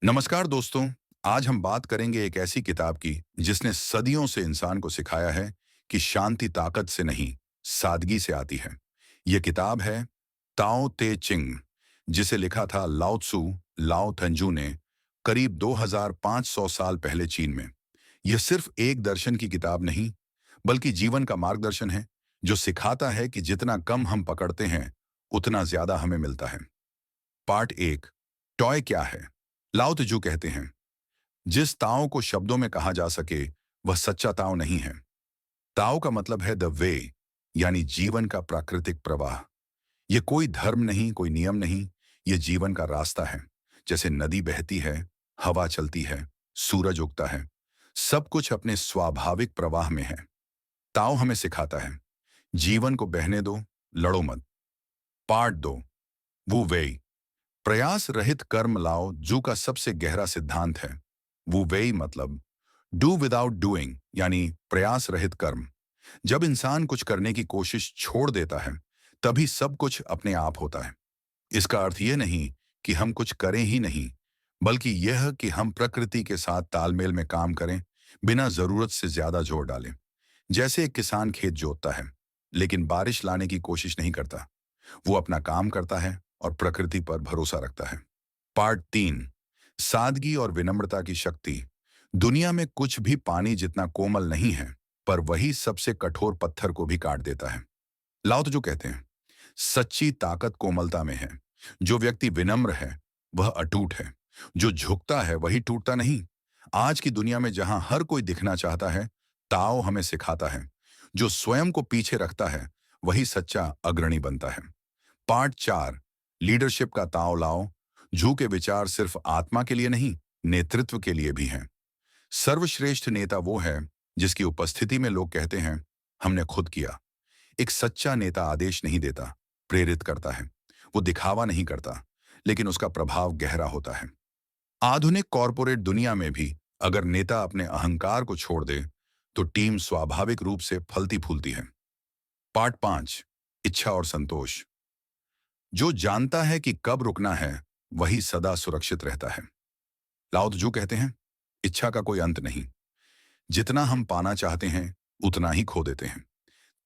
नमस्कार दोस्तों। आज हम बात करेंगे एक ऐसी किताब की जिसने सदियों से इंसान को सिखाया है कि शांति ताकत से नहीं, सादगी से आती है। यह किताब है ताओ ते चिंग, जिसे लिखा था लाओ त्सु लाओ तंजू ने करीब 2500 साल पहले चीन में। यह सिर्फ एक दर्शन की किताब नहीं, बल्कि जीवन का मार्गदर्शन है, जो सिखाता है कि जितना कम हम पकड़ते हैं, उतना ज्यादा हमें मिलता है। पार्ट एक, टॉय क्या है? लाओ त्जू कहते हैं, जिस ताओ को शब्दों में कहा जा सके, वह सच्चा ताओ नहीं है। ताओ का मतलब है द वे, यानी जीवन का प्राकृतिक प्रवाह। यह कोई धर्म नहीं, कोई नियम नहीं, यह जीवन का रास्ता है। जैसे नदी बहती है, हवा चलती है, सूरज उगता है, सब कुछ अपने स्वाभाविक प्रवाह में है। ताओ हमें सिखाता है, जीवन को बहने दो, लड़ो मत। पार्ट दो, वू वेई, प्रयास रहित कर्म लाओ जू का सबसे गहरा सिद्धांत है। वू वेई मतलब डू विदाउट डूइंग, यानी प्रयास रहित कर्म। जब इंसान कुछ करने की कोशिश छोड़ देता है, तभी सब कुछ अपने आप होता है। इसका अर्थ यह नहीं कि हम कुछ करें ही नहीं, बल्कि यह कि हम प्रकृति के साथ तालमेल में काम करें, बिना जरूरत से ज्यादा जोर डालें। जैसे एक किसान खेत जोतता है, लेकिन बारिश लाने की कोशिश नहीं करता। वो अपना काम करता है और प्रकृति पर भरोसा रखता है। पार्ट तीन, सादगी और विनम्रता की शक्ति। दुनिया में कुछ भी पानी जितना कोमल नहीं है, पर वही सबसे कठोर पत्थर को भी काट देता है। लाओ त्जू कहते हैं, सच्ची ताकत कोमलता में है। जो व्यक्ति विनम्र है, वह अटूट है। जो झुकता है, वही टूटता नहीं। आज की दुनिया में जहां हर कोई दिखना चाहता है, ताओ हमें सिखाता है, जो स्वयं को पीछे रखता है, वही सच्चा अग्रणी बनता है। पार्ट चार, लीडरशिप का ताव लाओ। जू के विचार सिर्फ आत्मा के लिए नहीं, नेतृत्व के लिए भी हैं। सर्वश्रेष्ठ नेता वो है जिसकी उपस्थिति में लोग कहते हैं, हमने खुद किया। एक सच्चा नेता आदेश नहीं देता, प्रेरित करता है। वो दिखावा नहीं करता, लेकिन उसका प्रभाव गहरा होता है। आधुनिक कॉरपोरेट दुनिया में भी अगर नेता अपने अहंकार को छोड़ दे, तो टीम स्वाभाविक रूप से फलती फूलती है। पार्ट पांच, इच्छा और संतोष। जो जानता है कि कब रुकना है, वही सदा सुरक्षित रहता है। लाओ त्जू कहते हैं, इच्छा का कोई अंत नहीं। जितना हम पाना चाहते हैं, उतना ही खो देते हैं।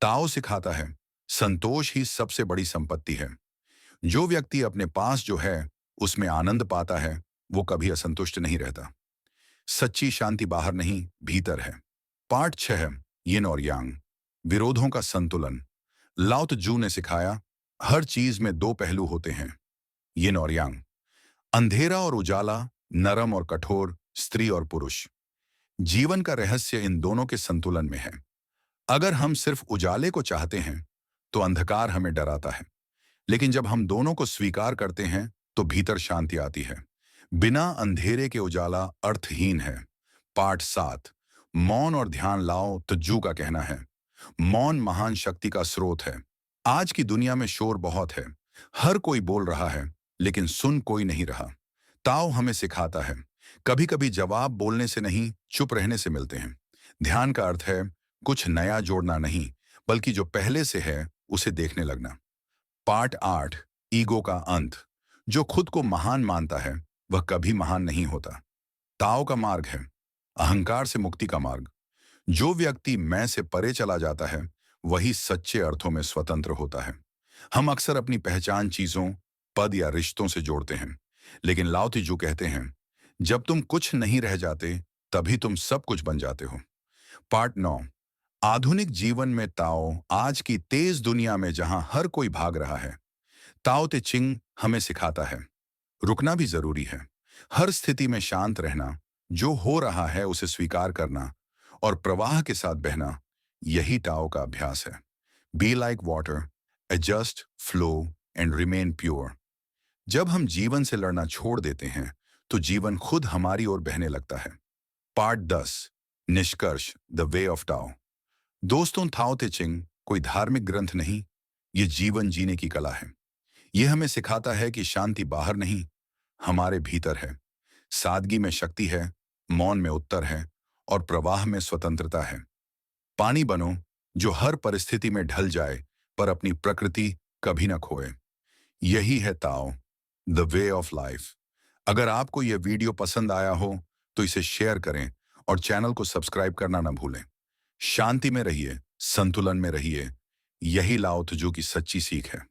ताओ सिखाता है, संतोष ही सबसे बड़ी संपत्ति है। जो व्यक्ति अपने पास जो है, उसमें आनंद पाता है, वो कभी असंतुष्ट नहीं रहता। सच्ची शांति बाहर नहीं, भीतर है। पार्ट छह, यिन और यांग, विरोधों का संतुलन। लाओ त्जू ने सिखाया, हर चीज में दो पहलू होते हैं, यिन और यांग। अंधेरा और उजाला, नरम और कठोर, स्त्री और पुरुष। जीवन का रहस्य इन दोनों के संतुलन में है। अगर हम सिर्फ उजाले को चाहते हैं, तो अंधकार हमें डराता है। लेकिन जब हम दोनों को स्वीकार करते हैं, तो भीतर शांति आती है। बिना अंधेरे के उजाला अर्थहीन है। पार्ट सात, मौन और ध्यान लाओ त्जू का कहना है, मौन महान शक्ति का स्रोत है। आज की दुनिया में शोर बहुत है, हर कोई बोल रहा है, लेकिन सुन कोई नहीं रहा। ताओ हमें सिखाता है, कभी कभी जवाब बोलने से नहीं, चुप रहने से मिलते हैं। ध्यान का अर्थ है कुछ नया जोड़ना नहीं, बल्कि जो पहले से है उसे देखने लगना। पार्ट आठ, ईगो का अंत। जो खुद को महान मानता है, वह कभी महान नहीं होता। ताओ का मार्ग है अहंकार से मुक्ति का मार्ग। जो व्यक्ति मैं से परे चला जाता है, वही सच्चे अर्थों में स्वतंत्र होता है। हम अक्सर अपनी पहचान चीजों, पद या रिश्तों से जोड़ते हैं, लेकिन लाओ त्जू कहते हैं, जब तुम कुछ नहीं रह जाते, तभी तुम सब कुछ बन जाते हो। पार्ट नौ, आधुनिक जीवन में ताओ। आज की तेज दुनिया में जहां हर कोई भाग रहा है, ताओ ते चिंग हमें सिखाता है, रुकना भी जरूरी है। हर स्थिति में शांत रहना, जो हो रहा है उसे स्वीकार करना और प्रवाह के साथ बहना, यही ताओ का अभ्यास है। Be like water, adjust, flow and remain pure. जब हम जीवन से लड़ना छोड़ देते हैं, तो जीवन खुद हमारी ओर बहने लगता है। पार्ट 10, निष्कर्ष, द वे ऑफ टाओ। दोस्तों, ताओ ते चिंग कोई धार्मिक ग्रंथ नहीं, ये जीवन जीने की कला है। यह हमें सिखाता है कि शांति बाहर नहीं, हमारे भीतर है। सादगी में शक्ति है, मौन में उत्तर है, और प्रवाह में स्वतंत्रता है। पानी बनो जो हर परिस्थिति में ढल जाए, पर अपनी प्रकृति कभी न खोए। यही है ताओ, द वे ऑफ लाइफ। अगर आपको यह वीडियो पसंद आया हो तो इसे शेयर करें और चैनल को सब्सक्राइब करना ना भूलें। शांति में रहिए, संतुलन में रहिए। यही लाओ तजू की सच्ची सीख है।